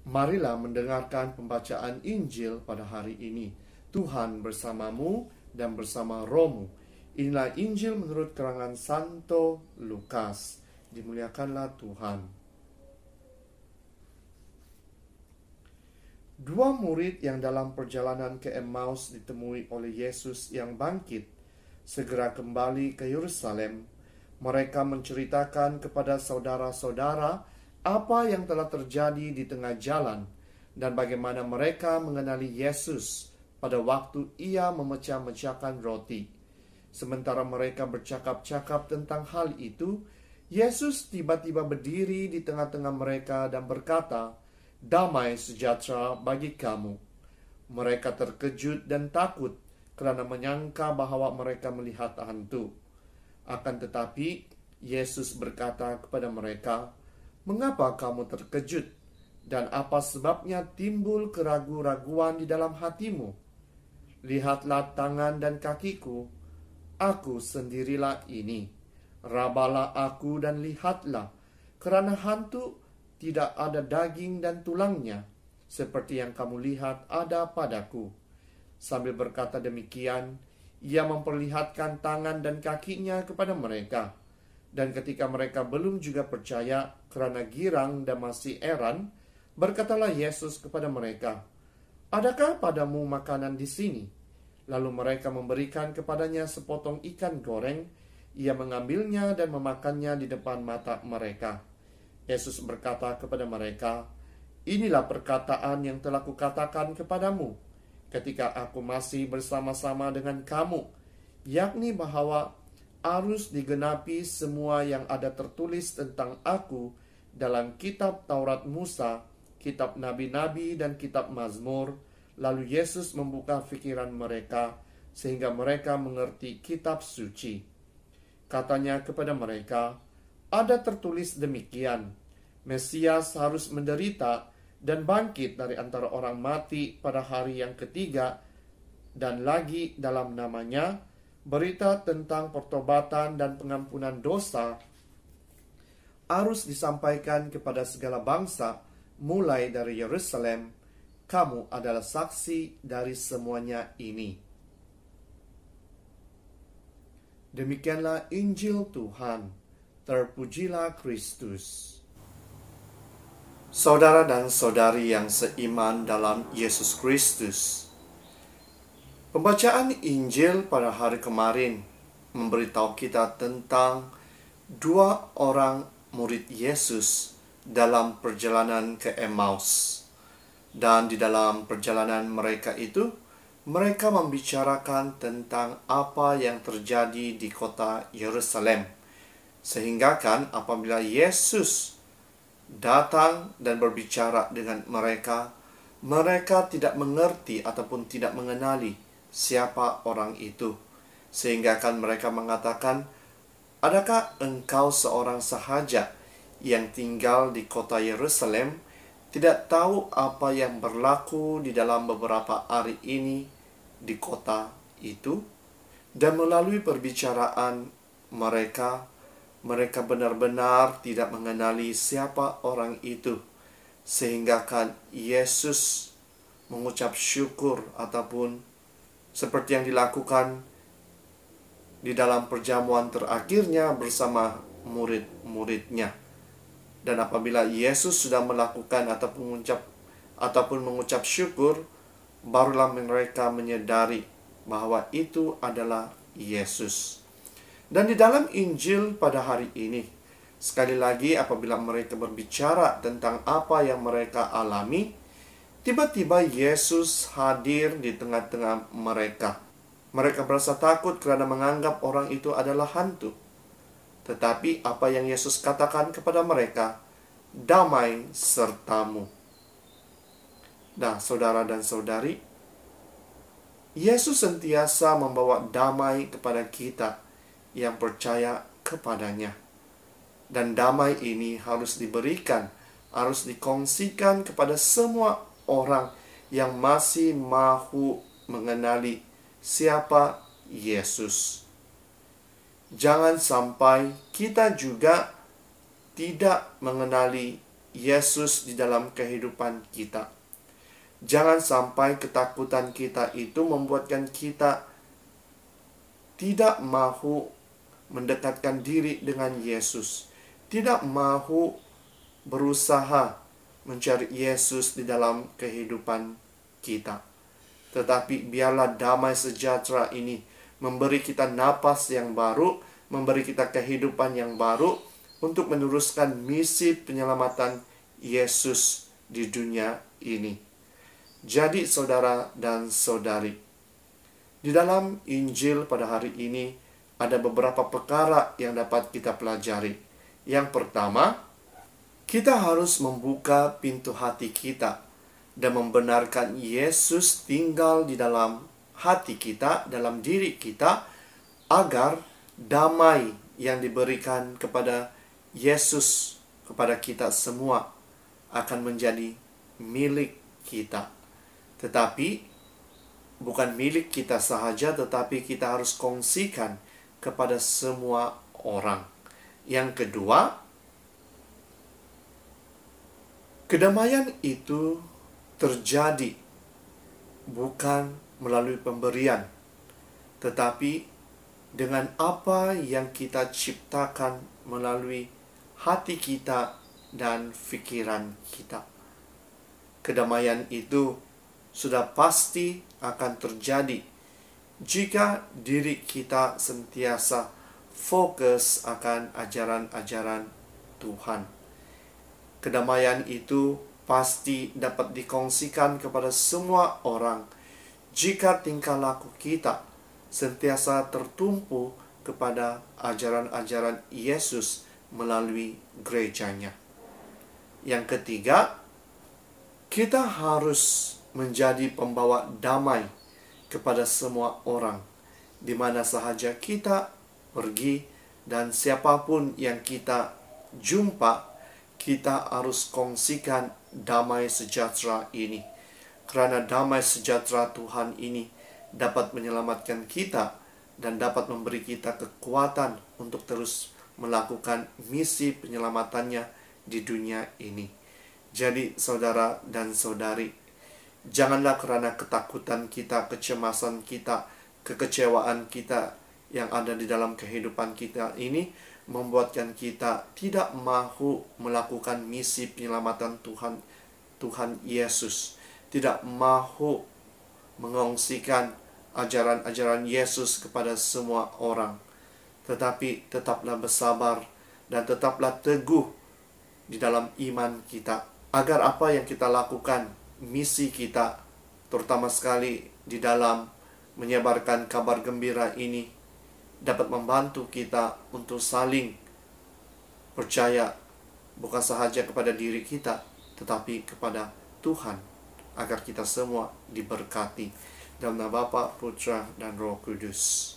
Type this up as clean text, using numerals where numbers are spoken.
Marilah mendengarkan pembacaan Injil pada hari ini. Tuhan bersamamu dan bersama rohmu. Inilah Injil menurut karangan Santo Lukas. Dimuliakanlah Tuhan. Dua murid yang dalam perjalanan ke Emmaus ditemui oleh Yesus yang bangkit, segera kembali ke Yerusalem. Mereka menceritakan kepada saudara-saudara apa yang telah terjadi di tengah jalan dan bagaimana mereka mengenali Yesus pada waktu ia memecah-mecahkan roti. Sementara mereka bercakap-cakap tentang hal itu, Yesus tiba-tiba berdiri di tengah-tengah mereka dan berkata, "Damai sejahtera bagi kamu." Mereka terkejut dan takut karena menyangka bahwa mereka melihat hantu. Akan tetapi, Yesus berkata kepada mereka, "Mengapa kamu terkejut? Dan apa sebabnya timbul keraguan-raguan di dalam hatimu? Lihatlah tangan dan kakiku, aku sendirilah ini. Rabalah aku dan lihatlah, karena hantu tidak ada daging dan tulangnya, seperti yang kamu lihat ada padaku." Sambil berkata demikian, ia memperlihatkan tangan dan kakinya kepada mereka. Dan ketika mereka belum juga percaya karena girang dan masih heran, berkatalah Yesus kepada mereka, "Adakah padamu makanan di sini?" Lalu mereka memberikan kepadanya sepotong ikan goreng. Ia mengambilnya dan memakannya di depan mata mereka. Yesus berkata kepada mereka, "Inilah perkataan yang telah kukatakan kepadamu ketika aku masih bersama-sama dengan kamu, yakni bahwa harus digenapi semua yang ada tertulis tentang aku dalam kitab Taurat Musa, kitab Nabi-Nabi, dan kitab Mazmur." Lalu Yesus membuka pikiran mereka sehingga mereka mengerti kitab suci. Katanya kepada mereka, "Ada tertulis demikian, Mesias harus menderita dan bangkit dari antara orang mati pada hari yang ketiga, dan lagi dalam namanya berita tentang pertobatan dan pengampunan dosa harus disampaikan kepada segala bangsa, mulai dari Yerusalem. Kamu adalah saksi dari semuanya ini." Demikianlah Injil Tuhan. Terpujilah Kristus. Saudara dan saudari yang seiman dalam Yesus Kristus, pembacaan Injil pada hari kemarin memberitahu kita tentang dua orang murid Yesus dalam perjalanan ke Emmaus. Dan di dalam perjalanan mereka itu, mereka membicarakan tentang apa yang terjadi di kota Yerusalem. Sehingga kan apabila Yesus datang dan berbicara dengan mereka, mereka tidak mengerti ataupun tidak mengenali siapa orang itu. Sehingga kan mereka mengatakan, "Adakah engkau seorang sahaja yang tinggal di kota Yerusalem, tidak tahu apa yang berlaku di dalam beberapa hari ini di kota itu?" Dan melalui perbicaraan mereka benar-benar tidak mengenali siapa orang itu. Sehingga kan Yesus mengucap syukur ataupun seperti yang dilakukan di dalam perjamuan terakhirnya bersama murid-muridnya. Dan apabila Yesus sudah melakukan ataupun mengucap syukur, barulah mereka menyadari bahwa itu adalah Yesus. Dan di dalam Injil pada hari ini, sekali lagi apabila mereka berbicara tentang apa yang mereka alami, tiba-tiba Yesus hadir di tengah-tengah mereka. Mereka merasa takut karena menganggap orang itu adalah hantu. Tetapi apa yang Yesus katakan kepada mereka, "Damai sertamu." Nah, saudara dan saudari, Yesus sentiasa membawa damai kepada kita yang percaya kepadanya. Dan damai ini harus diberikan, harus dikongsikan kepada semua orang yang masih mahu mengenali siapa Yesus. Jangan sampai kita juga tidak mengenali Yesus di dalam kehidupan kita. Jangan sampai ketakutan kita itu membuatkan kita tidak mahu mendekatkan diri dengan Yesus, tidak mahu berusaha mencari Yesus di dalam kehidupan kita. Tetapi biarlah damai sejahtera ini memberi kita napas yang baru, memberi kita kehidupan yang baru untuk meneruskan misi penyelamatan Yesus di dunia ini. Jadi saudara dan saudari, di dalam Injil pada hari ini ada beberapa perkara yang dapat kita pelajari. Yang pertama, kita harus membuka pintu hati kita dan membenarkan Yesus tinggal di dalam hati kita, dalam diri kita, agar damai yang diberikan kepada Yesus kepada kita semua akan menjadi milik kita. Tetapi bukan milik kita sahaja, tetapi kita harus kongsikan kepada semua orang. Yang kedua, kedamaian itu terjadi bukan melalui pemberian, tetapi dengan apa yang kita ciptakan melalui hati kita dan pikiran kita. Kedamaian itu sudah pasti akan terjadi jika diri kita sentiasa fokus akan ajaran-ajaran Tuhan. Kedamaian itu pasti dapat dikongsikan kepada semua orang jika tingkah laku kita sentiasa tertumpu kepada ajaran-ajaran Yesus melalui gerejanya. Yang ketiga, kita harus menjadi pembawa damai kepada semua orang di mana sahaja kita pergi, dan siapapun yang kita jumpa, kita harus kongsikan damai sejahtera ini. Karena damai sejahtera Tuhan ini dapat menyelamatkan kita dan dapat memberi kita kekuatan untuk terus melakukan misi penyelamatannya di dunia ini. Jadi saudara dan saudari, janganlah karena ketakutan kita, kecemasan kita, kekecewaan kita yang ada di dalam kehidupan kita ini membuatkan kita tidak mahu melakukan misi penyelamatan Tuhan Yesus, tidak mahu mengongsikan ajaran-ajaran Yesus kepada semua orang. Tetapi tetaplah bersabar dan tetaplah teguh di dalam iman kita, agar apa yang kita lakukan, misi kita, terutama sekali di dalam menyebarkan kabar gembira ini, dapat membantu kita untuk saling percaya bukan sahaja kepada diri kita, tetapi kepada Tuhan, agar kita semua diberkati. Dalam nama Bapa, Putra, dan Roh Kudus.